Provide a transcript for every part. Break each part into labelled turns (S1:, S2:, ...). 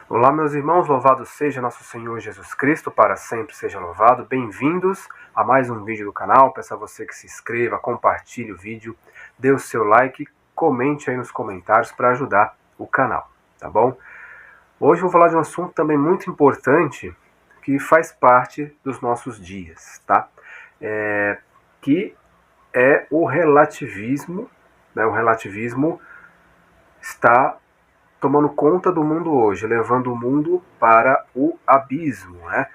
S1: Olá, meus irmãos, louvado seja nosso Senhor Jesus Cristo, para sempre seja louvado. Bem-vindos a mais um vídeo do canal. Peço a você que se inscreva, compartilhe o vídeo, dê o seu like, comente aí nos comentários para ajudar o canal, tá bom? Hoje eu vou falar de um assunto também muito importante que faz parte dos nossos dias, tá? Que é o relativismo, né? O relativismo está tomando conta do mundo hoje, levando o mundo para o abismo, né?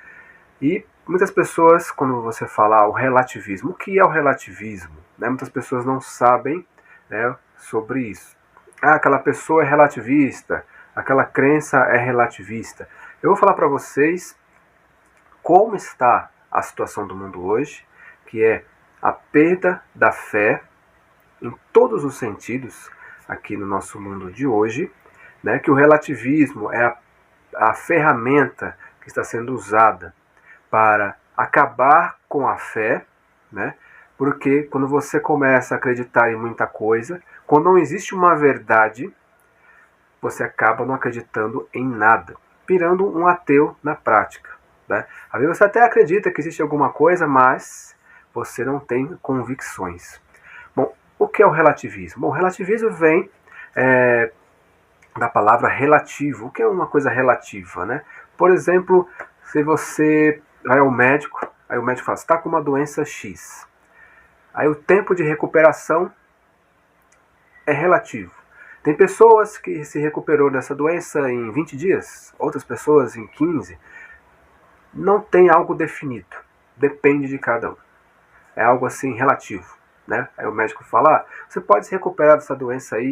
S1: E muitas pessoas, quando você fala o relativismo, o que é o relativismo? Né? Muitas pessoas não sabem, né, sobre isso. Ah, aquela pessoa é relativista, aquela crença é relativista. Eu vou falar para vocês como está a situação do mundo hoje, que é a perda da fé em todos os sentidos aqui no nosso mundo de hoje, né, que o relativismo é a ferramenta que está sendo usada para acabar com a fé, né, porque quando você começa a acreditar em muita coisa, quando não existe uma verdade, você acaba não acreditando em nada, virando um ateu na prática. Né? Às vezes você até acredita que existe alguma coisa, mas você não tem convicções. Bom, o que é o relativismo? Bom, o relativismo vem da palavra relativo. O que é uma coisa relativa, né? Por exemplo, se você vai ao médico, aí o médico fala, você está com uma doença X. Aí o tempo de recuperação é relativo. Tem pessoas que se recuperou dessa doença em 20 dias, outras pessoas em 15. Não tem algo definido. Depende de cada um. É algo assim relativo. Né? Aí o médico fala, você pode se recuperar dessa doença aí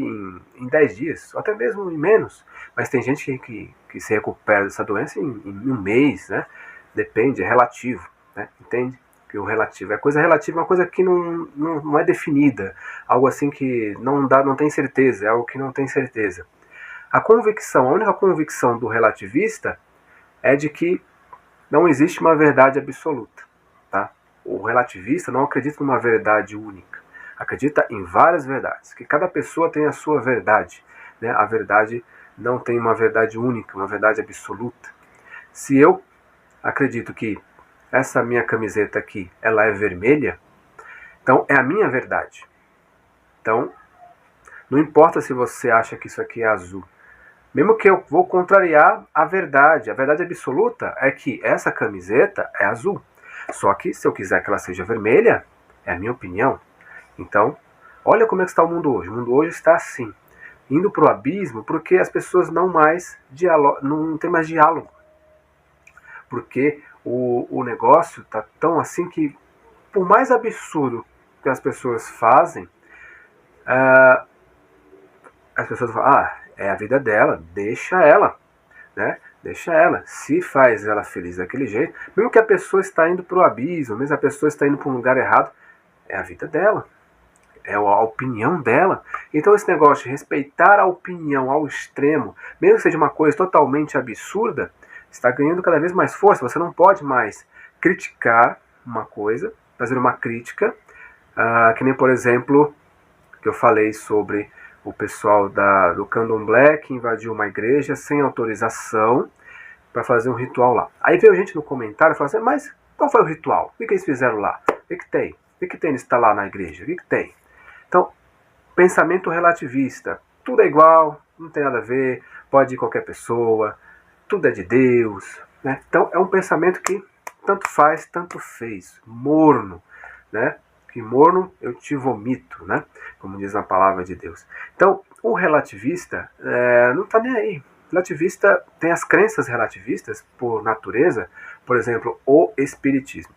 S1: em 10 dias, ou até mesmo em menos, mas tem gente que se recupera dessa doença em um mês, né? Depende, é relativo, né? Entende? Que o relativo é coisa relativa, uma coisa que não é definida, algo assim que não tem certeza, é algo que não tem certeza. A única convicção do relativista é de que não existe uma verdade absoluta, tá? O relativista não acredita numa verdade única, acredita em várias verdades, que cada pessoa tem a sua verdade, né? A verdade não tem uma verdade única, uma verdade absoluta. Se eu acredito que essa minha camiseta aqui, ela é vermelha, então é a minha verdade. Então, não importa se você acha que isso aqui é azul. Mesmo que eu vou contrariar a verdade absoluta é que essa camiseta é azul. Só que se eu quiser que ela seja vermelha, é a minha opinião. Então, olha como é que está o mundo hoje. O mundo hoje está assim, indo para o abismo, porque as pessoas não tem mais diálogo. Porque o negócio está tão assim que, por mais absurdo que as pessoas fazem, as pessoas falam, é a vida dela, deixa ela, né? Deixa ela. Se faz ela feliz daquele jeito, mesmo que a pessoa está indo para o abismo, mesmo a pessoa está indo para um lugar errado, é a vida dela. É a opinião dela. Então esse negócio de respeitar a opinião ao extremo, mesmo que seja uma coisa totalmente absurda, está ganhando cada vez mais força. Você não pode mais criticar uma coisa, fazer uma crítica, que nem, por exemplo, que eu falei sobre o pessoal do Candomblé que invadiu uma igreja sem autorização para fazer um ritual lá. Aí veio gente no comentário e falou assim, mas qual foi o ritual? O que eles fizeram lá? O que tem? O que tem de estar lá na igreja? O que tem? Então, pensamento relativista. Tudo é igual, não tem nada a ver, pode ir qualquer pessoa, tudo é de Deus. Né? Então, é um pensamento que tanto faz, tanto fez. Morno, né? Que morno eu te vomito, né? Como diz a palavra de Deus. Então, o relativista não está nem aí. O relativista tem as crenças relativistas por natureza, por exemplo, o espiritismo.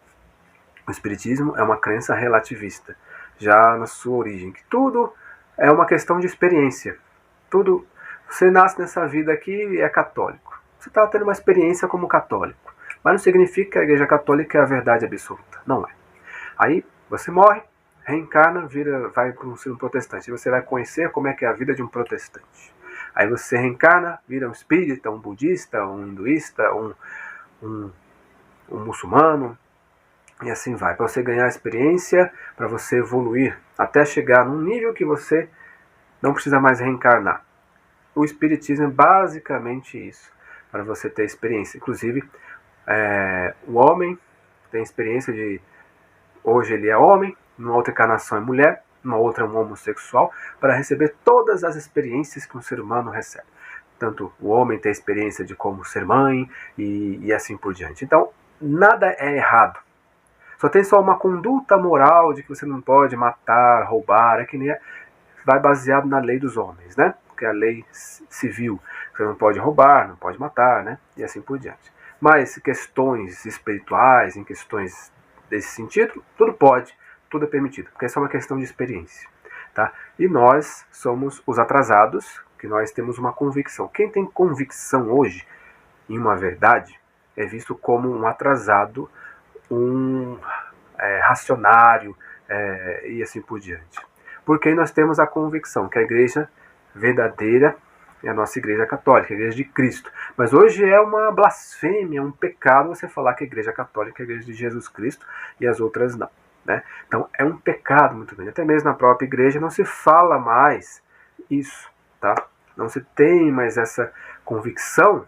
S1: O espiritismo é uma crença relativista, já na sua origem, que tudo é uma questão de experiência. Tudo, você nasce nessa vida aqui e é católico. Você está tendo uma experiência como católico, mas não significa que a Igreja Católica é a verdade absoluta. Não é. Aí você morre, reencarna, vai para um protestante. E você vai conhecer como é que é a vida de um protestante. Aí você reencarna, vira um espírita, um budista, um hinduísta, um muçulmano, e assim vai. Para você ganhar experiência, para você evoluir, até chegar num nível que você não precisa mais reencarnar. O espiritismo é basicamente isso. para você ter experiência. Inclusive, o homem tem experiência de... Hoje ele é homem, numa outra encarnação é mulher, numa outra é um homossexual, para receber todas as experiências que um ser humano recebe. Tanto o homem tem a experiência de como ser mãe e assim por diante. Então, nada é errado. Só tem uma conduta moral de que você não pode matar, roubar, é que nem vai baseado na lei dos homens, né? Que é a lei civil. Você não pode roubar, não pode matar, né? E assim por diante. Mas questões espirituais, em questões desse sentido, tudo pode, tudo é permitido, porque é só uma questão de experiência, tá? E nós somos os atrasados, que nós temos uma convicção. Quem tem convicção hoje em uma verdade é visto como um atrasado, um racionário e assim por diante. Porque nós temos a convicção que a igreja verdadeira é a nossa igreja católica, a igreja de Cristo. Mas hoje é uma blasfêmia, um pecado você falar que a igreja católica é a igreja de Jesus Cristo e as outras não, né? Então é um pecado muito grande. Até mesmo na própria igreja não se fala mais isso, tá? Não se tem mais essa convicção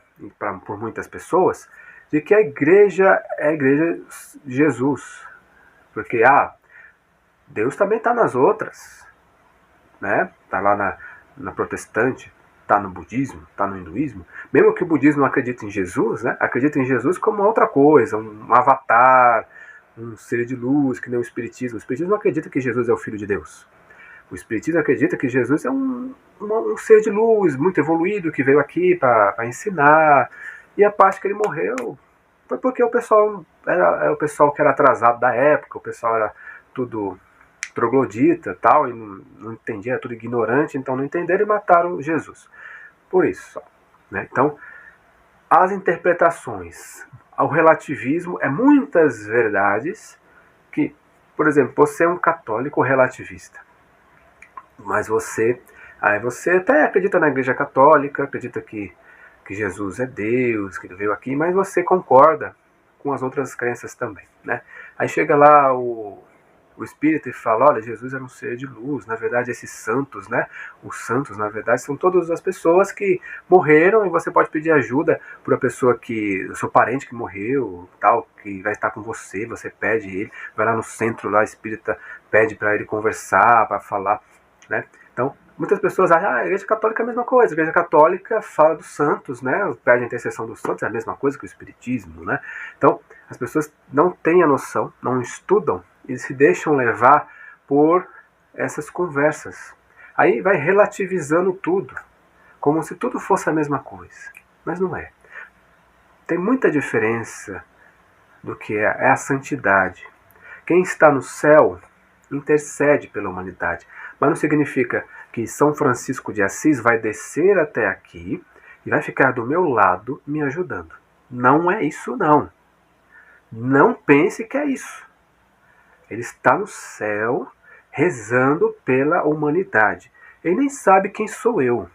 S1: por muitas pessoas de que a igreja é a igreja de Jesus. Porque, Deus também está nas outras, né? Está lá na protestante, está no budismo, está no hinduísmo. Mesmo que o budismo não acredite em Jesus, né? Acredita em Jesus como outra coisa, um avatar, um ser de luz, que nem o espiritismo. O espiritismo não acredita que Jesus é o Filho de Deus. O espiritismo acredita que Jesus é um ser de luz, muito evoluído, que veio aqui para ensinar. E a parte que ele morreu foi porque o pessoal era o pessoal que era atrasado da época, o pessoal era tudo troglodita tal, e não entendia, era tudo ignorante, então não entenderam e mataram Jesus. Por isso, né? Então, as interpretações, o relativismo é muitas verdades que, por exemplo, você é um católico relativista, mas você até acredita na igreja católica, acredita que Jesus é Deus, que ele veio aqui, mas você concorda com as outras crenças também, né? Aí chega lá o espírito e fala, olha, Jesus era um ser de luz, na verdade esses santos, né? Os santos, na verdade, são todas as pessoas que morreram e você pode pedir ajuda para a pessoa o seu parente que morreu, tal, que vai estar com você, você pede ele, vai lá no centro lá espírita, pede para ele conversar, para falar, né? Então, muitas pessoas acham, a igreja católica é a mesma coisa, a igreja católica fala dos santos, né? Pede a intercessão dos santos, é a mesma coisa que o espiritismo, né? Então, as pessoas não têm a noção, não estudam e se deixam levar por essas conversas. Aí vai relativizando tudo, como se tudo fosse a mesma coisa, mas não é. Tem muita diferença do que é a santidade. Quem está no céu intercede pela humanidade, mas não significa que São Francisco de Assis vai descer até aqui e vai ficar do meu lado me ajudando. Não é isso, não. Não pense que é isso. Ele está no céu rezando pela humanidade. Ele nem sabe quem sou eu.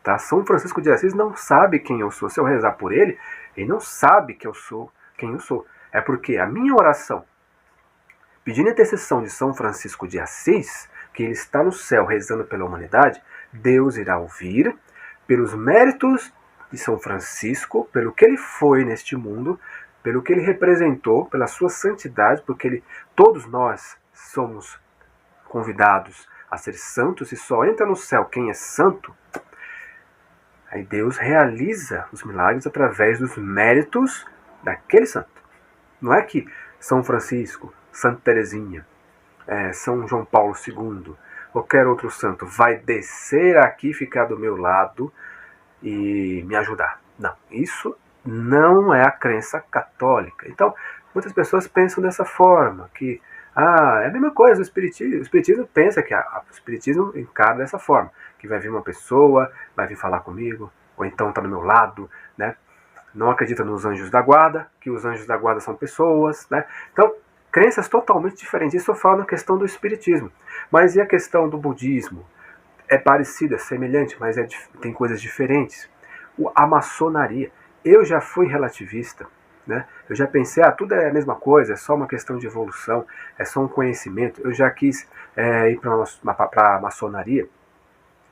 S1: Tá? São Francisco de Assis não sabe quem eu sou. Se eu rezar por ele, ele não sabe que eu sou quem eu sou. É porque a minha oração, pedindo a intercessão de São Francisco de Assis, que ele está no céu rezando pela humanidade, Deus irá ouvir, pelos méritos de São Francisco, pelo que ele foi neste mundo, pelo que ele representou, pela sua santidade, porque todos nós somos convidados a ser santos e só entra no céu quem é santo. Aí Deus realiza os milagres através dos méritos daquele santo. Não é que São Francisco, Santa Teresinha, São João Paulo II, qualquer outro santo vai descer aqui, ficar do meu lado e me ajudar. Não, isso não é a crença católica. Então, muitas pessoas pensam dessa forma, que é a mesma coisa, o espiritismo pensa que o espiritismo encara dessa forma, que vai vir uma pessoa, vai vir falar comigo, ou então está do meu lado, né? Não acredita nos anjos da guarda, que os anjos da guarda são pessoas, né? Então, crenças totalmente diferentes. Isso eu falo na questão do espiritismo. Mas e a questão do budismo? É parecido, é semelhante, mas tem coisas diferentes. A maçonaria. Eu já fui relativista, né? Eu já pensei, tudo é a mesma coisa, é só uma questão de evolução, é só um conhecimento. Eu já quis ir para a maçonaria,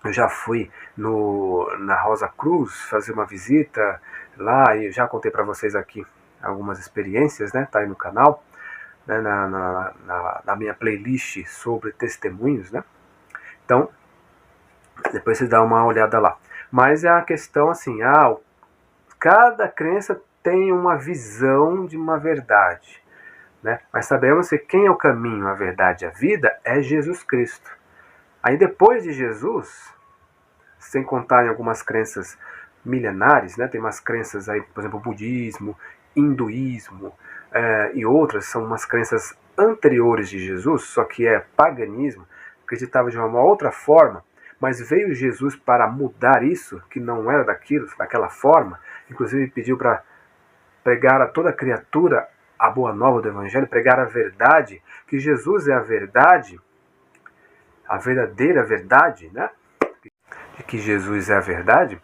S1: Eu já fui na Rosa Cruz fazer uma visita lá, e já contei para vocês aqui algumas experiências, né? Tá aí no canal, né? Na minha playlist sobre testemunhos, né? Então, depois você dá uma olhada lá. Mas é a questão assim, cada crença tem uma visão de uma verdade, né? Mas sabemos que quem é o caminho, a verdade e a vida é Jesus Cristo. Aí depois de Jesus, sem contar em algumas crenças milenares, né? Tem umas crenças aí, por exemplo, budismo, hinduísmo e outras, são umas crenças anteriores de Jesus, só que é paganismo, acreditava de uma outra forma, mas veio Jesus para mudar isso, que não era daquela forma, inclusive pediu para pregar a toda criatura a boa nova do Evangelho, pregar a verdade, que Jesus é a verdade, a verdadeira verdade, né? De que Jesus é a verdade.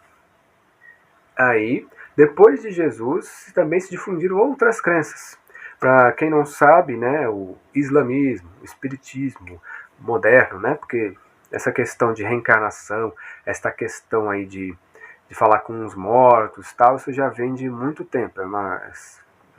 S1: Aí, depois de Jesus, também se difundiram outras crenças. Para quem não sabe, né, o islamismo, o espiritismo moderno, né, porque essa questão de reencarnação, essa questão aí de falar com os mortos, tal, isso já vem de muito tempo.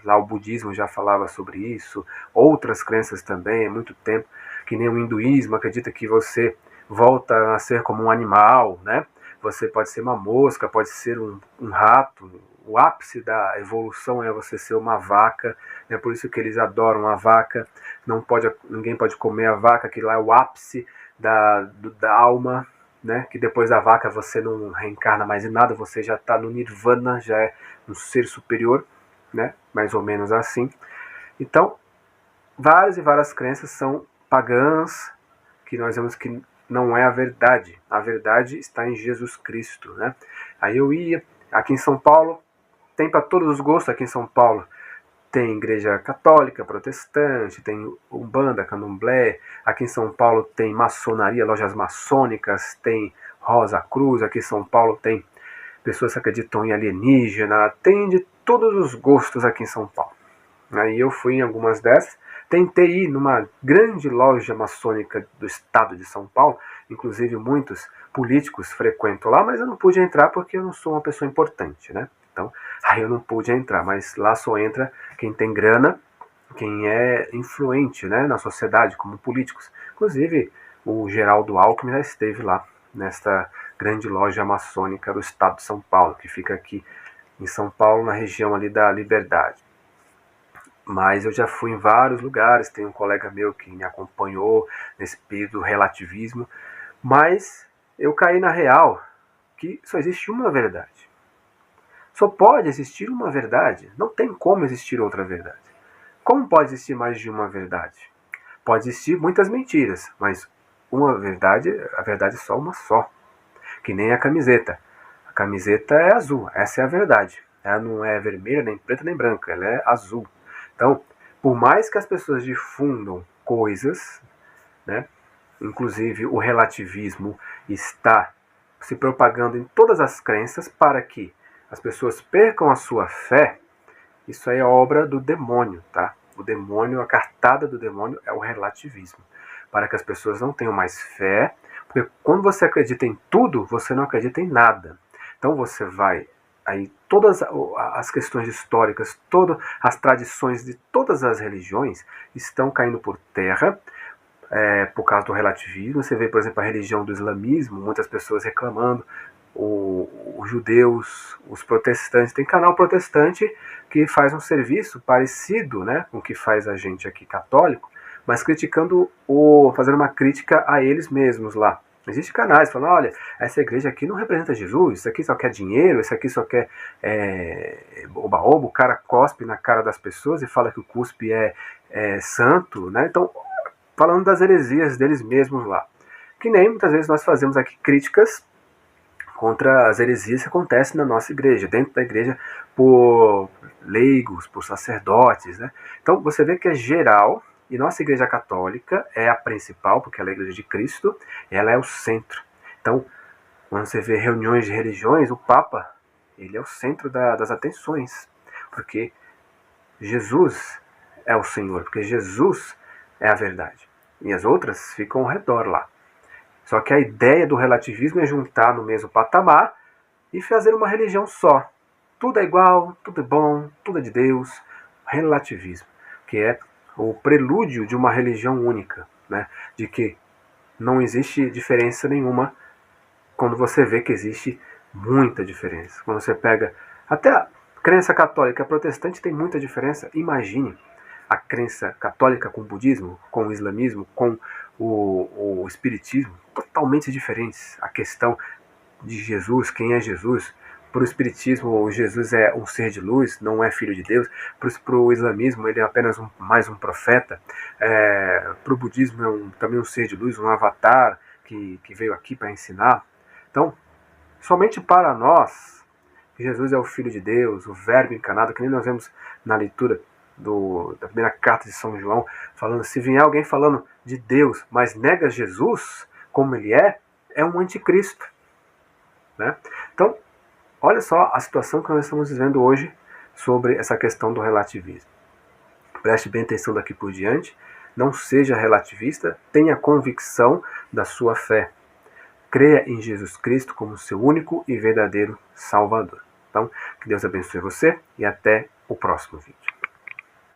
S1: Lá o budismo já falava sobre isso, outras crenças também, há muito tempo, que nem o hinduísmo acredita que você volta a ser como um animal, né? Você pode ser uma mosca, pode ser um rato. O ápice da evolução é você ser uma vaca, é por isso que eles adoram a vaca. Ninguém pode comer a vaca, que lá é o ápice da alma, né? Que depois da vaca você não reencarna mais em nada, você já está no nirvana, já é um ser superior, né? Mais ou menos assim. Então, várias e várias crenças são pagãs, que nós vemos que não é a verdade. A verdade está em Jesus Cristo, né? Aí eu ia, aqui em São Paulo, tem para todos os gostos aqui em São Paulo. Tem igreja católica, protestante, tem umbanda, candomblé. Aqui em São Paulo tem maçonaria, lojas maçônicas, tem Rosa Cruz. Aqui em São Paulo tem pessoas que acreditam em alienígena. Tem de todos os gostos aqui em São Paulo. Aí eu fui em algumas dessas. Tentei ir numa grande loja maçônica do estado de São Paulo, inclusive muitos políticos frequentam lá, mas eu não pude entrar porque eu não sou uma pessoa importante, né? Então, aí eu não pude entrar, mas lá só entra quem tem grana, quem é influente, né, na sociedade, como políticos. Inclusive, o Geraldo Alckmin já esteve lá, nesta grande loja maçônica do estado de São Paulo, que fica aqui em São Paulo, na região ali da Liberdade. Mas eu já fui em vários lugares, tem um colega meu que me acompanhou nesse período do relativismo, mas eu caí na real que só existe uma verdade. Só pode existir uma verdade, não tem como existir outra verdade. Como pode existir mais de uma verdade? Pode existir muitas mentiras, mas uma verdade, a verdade é só uma só. Que nem a camiseta. A camiseta é azul, essa é a verdade. Ela não é vermelha, nem preta, nem branca, ela é azul. Então, por mais que as pessoas difundam coisas, né, inclusive o relativismo está se propagando em todas as crenças para que as pessoas percam a sua fé, isso aí é obra do demônio, tá? O demônio, a cartada do demônio é o relativismo, para que as pessoas não tenham mais fé, porque quando você acredita em tudo, você não acredita em nada. Então você vai aí todas as questões históricas, todas as tradições de todas as religiões estão caindo por terra por causa do relativismo. Você vê, por exemplo, a religião do islamismo, muitas pessoas reclamando, os judeus, os protestantes. Tem canal protestante que faz um serviço parecido, né, com o que faz a gente aqui católico, mas criticando, fazendo uma crítica a eles mesmos lá. Existem canais falando, olha, essa igreja aqui não representa Jesus, isso aqui só quer dinheiro, isso aqui só quer oba-oba, o cara cospe na cara das pessoas e fala que o cuspe é santo, né? Então, falando das heresias deles mesmos lá. Que nem muitas vezes nós fazemos aqui críticas contra as heresias que acontecem na nossa igreja, dentro da igreja, por leigos, por sacerdotes, né? Então você vê que é geral, e nossa igreja católica é a principal, porque ela é a igreja de Cristo, ela é o centro. Então, quando você vê reuniões de religiões, o Papa, ele é o centro das atenções, porque Jesus é o Senhor, porque Jesus é a verdade. E as outras ficam ao redor lá. Só que a ideia do relativismo é juntar no mesmo patamar e fazer uma religião só. Tudo é igual, tudo é bom, tudo é de Deus. Relativismo, que é o prelúdio de uma religião única, né? De que não existe diferença nenhuma quando você vê que existe muita diferença. Quando você pega até a crença católica, a protestante tem muita diferença. Imagine a crença católica com o budismo, com o islamismo, com o espiritismo, totalmente diferentes. A questão de Jesus, quem é Jesus? Para o espiritismo, Jesus é um ser de luz, não é filho de Deus. Para o islamismo, ele é apenas mais um profeta. Para o budismo, é também um ser de luz, um avatar que veio aqui para ensinar. Então, somente para nós, Jesus é o Filho de Deus, o Verbo encarnado, que nem nós vemos na leitura da primeira carta de São João, falando, se vier alguém falando de Deus, mas nega Jesus como ele é um anticristo. Né? Então, olha só a situação que nós estamos vivendo hoje sobre essa questão do relativismo. Preste bem atenção daqui por diante, não seja relativista, tenha convicção da sua fé. Creia em Jesus Cristo como seu único e verdadeiro Salvador. Então, que Deus abençoe você e até o próximo vídeo.